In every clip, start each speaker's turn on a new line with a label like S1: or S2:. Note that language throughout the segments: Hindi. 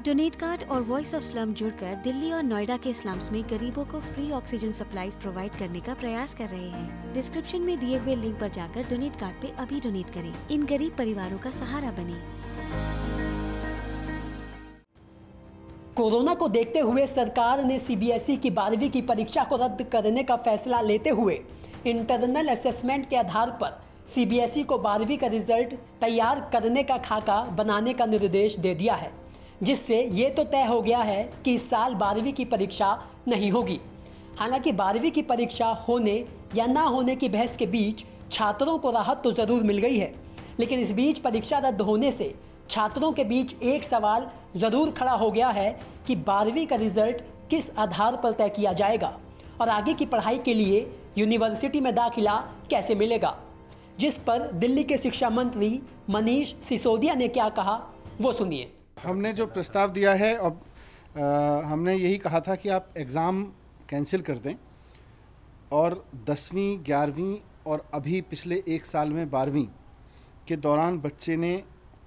S1: डोनेट कार्ड और वॉइस ऑफ स्लम जुड़कर दिल्ली और नोएडा के स्लम्स में गरीबों को फ्री ऑक्सीजन सप्लाईज प्रोवाइड करने का प्रयास कर रहे हैं। डिस्क्रिप्शन में दिए हुए लिंक पर जाकर डोनेट कार्ड पे अभी डोनेट करें। इन गरीब परिवारों का सहारा बने।
S2: कोरोना को देखते हुए सरकार ने सीबीएसई की 12वीं की परीक्षा को रद्द करने का फैसला लेते हुए इंटरनल असेसमेंट के आधार पर सीबीएसई को 12वीं का रिजल्ट तैयार करने का खाका बनाने का निर्देश दे दिया है, जिससे ये तो तय हो गया है कि इस साल 12वीं की परीक्षा नहीं होगी। हालांकि 12वीं की परीक्षा होने या ना होने की बहस के बीच छात्रों को राहत तो ज़रूर मिल गई है, लेकिन इस बीच परीक्षा रद्द होने से छात्रों के बीच एक सवाल ज़रूर खड़ा हो गया है कि 12वीं का रिजल्ट किस आधार पर तय किया जाएगा और आगे की पढ़ाई के लिए यूनिवर्सिटी में दाखिला कैसे मिलेगा, जिस पर दिल्ली के शिक्षा मंत्री मनीष सिसोदिया ने क्या कहा वो सुनिए।
S3: हमने जो प्रस्ताव दिया है, अब हमने यही कहा था कि आप एग्ज़ाम कैंसिल कर दें और 10वीं 11वीं और अभी पिछले एक साल में 12वीं के दौरान बच्चे ने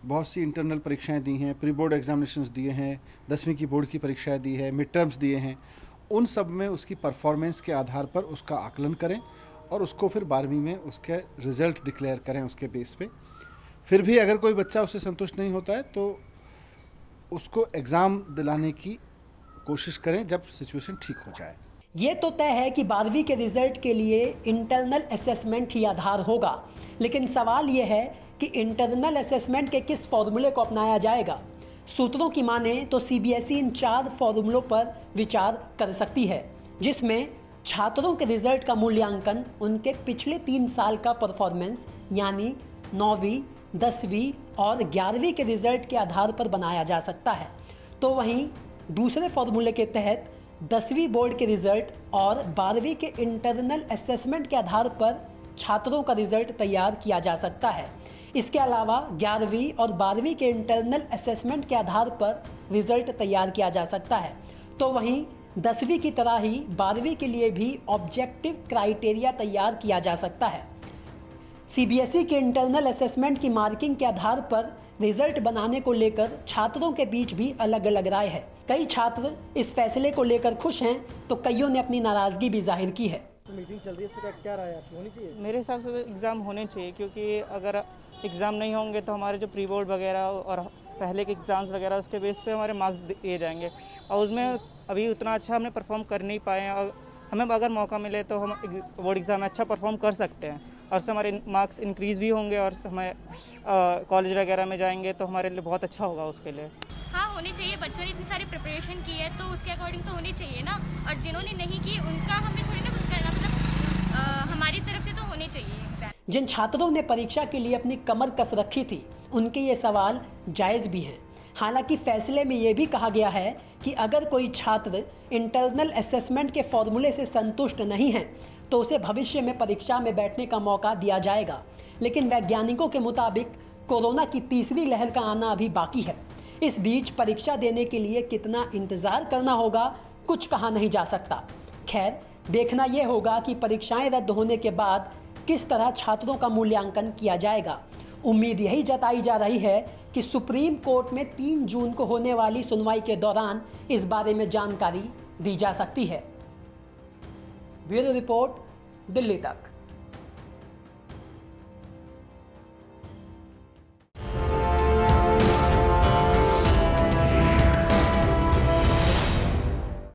S3: बहुत सी इंटरनल परीक्षाएं दी हैं, प्री बोर्ड एग्जामिनेशंस दिए हैं, 10वीं की बोर्ड की परीक्षाएं दी है, मिड टर्म्स दिए हैं। उन सब में उसकी परफॉर्मेंस के आधार पर उसका आकलन करें और उसको फिर 12वीं में उसके रिज़ल्ट डिक्लेयर करें उसके बेस पे। फिर भी अगर कोई बच्चा उससे संतुष्ट नहीं होता है तो उसको एग्ज़ाम दिलाने की कोशिश करें जब सिचुएशन ठीक हो जाए।
S2: ये तो तय है कि 12वीं के रिजल्ट के लिए इंटरनल असेसमेंट ही आधार होगा, लेकिन सवाल ये है कि इंटरनल असेसमेंट के किस फॉर्मूले को अपनाया जाएगा। सूत्रों की माने तो सीबीएसई इन 4 फॉर्मूलों पर विचार कर सकती है, जिसमें छात्रों के रिजल्ट का मूल्यांकन उनके पिछले 3 साल का परफॉर्मेंस यानी 9वीं 10वीं और 11वीं के रिजल्ट के आधार पर बनाया जा सकता है। तो वहीं दूसरे फॉर्मूले के तहत 10वीं बोर्ड के रिजल्ट और 12वीं के इंटरनल असेसमेंट के आधार पर छात्रों का रिजल्ट तैयार किया जा सकता है। इसके अलावा 11वीं और 12वीं के इंटरनल असेसमेंट के आधार पर रिजल्ट तैयार किया जा सकता है। तो वहीं 10वीं की तरह ही 12वीं के लिए भी ऑब्जेक्टिव क्राइटेरिया तैयार किया जा सकता है। सीबीएसई के इंटरनल असेसमेंट की मार्किंग के आधार पर रिजल्ट बनाने को लेकर छात्रों के बीच भी अलग अलग राय है। कई छात्र इस फैसले को लेकर खुश हैं तो कईयों ने अपनी नाराजगी भी जाहिर की है।
S4: मीटिंग चल रही है, इसका क्या राय आपकी? होनी चाहिए?
S5: मेरे हिसाब से तो एग्ज़ाम होने चाहिए, क्योंकि अगर एग्ज़ाम नहीं होंगे तो हमारे जो प्री बोर्ड वगैरह और पहले के एग्ज़ाम्स वगैरह उसके बेस पे हमारे मार्क्स दिए जाएंगे और उसमें अभी उतना अच्छा हमने परफॉर्म कर नहीं पाए हैं। और हमें अगर मौका मिले तो हम बोर्ड एग्ज़ाम में अच्छा परफॉर्म कर सकते हैं और उससे हमारे मार्क्स इंक्रीज़ भी होंगे और हमारे कॉलेज वगैरह में जाएंगे तो हमारे लिए बहुत अच्छा होगा उसके लिए।
S6: हाँ, होनी चाहिए। बच्चों ने इतनी सारी प्रिपरेशन की है तो उसके अकॉर्डिंग तो होनी चाहिए ना, और जिन्होंने नहीं की उनका हमें थोड़ी ना कुछ करना, मतलब हमारी तरफ से तो होनी चाहिए।
S2: जिन छात्रों ने परीक्षा के लिए अपनी कमर कस रखी थी उनके ये सवाल जायज़ भी हैं। हालांकि फैसले में ये भी कहा गया है कि अगर कोई छात्र इंटरनल असेसमेंट के फॉर्मूले से संतुष्ट नहीं है तो उसे भविष्य में परीक्षा में बैठने का मौका दिया जाएगा। लेकिन वैज्ञानिकों के मुताबिक कोरोना की तीसरी लहर का आना अभी बाकी है। इस बीच परीक्षा देने के लिए कितना इंतज़ार करना होगा कुछ कहा नहीं जा सकता। खैर, देखना यह होगा कि परीक्षाएं रद्द होने के बाद किस तरह छात्रों का मूल्यांकन किया जाएगा। उम्मीद यही जताई जा रही है कि सुप्रीम कोर्ट में 3 जून को होने वाली सुनवाई के दौरान इस बारे में जानकारी दी जा सकती है। ब्यूरो रिपोर्ट, दिल्ली तक।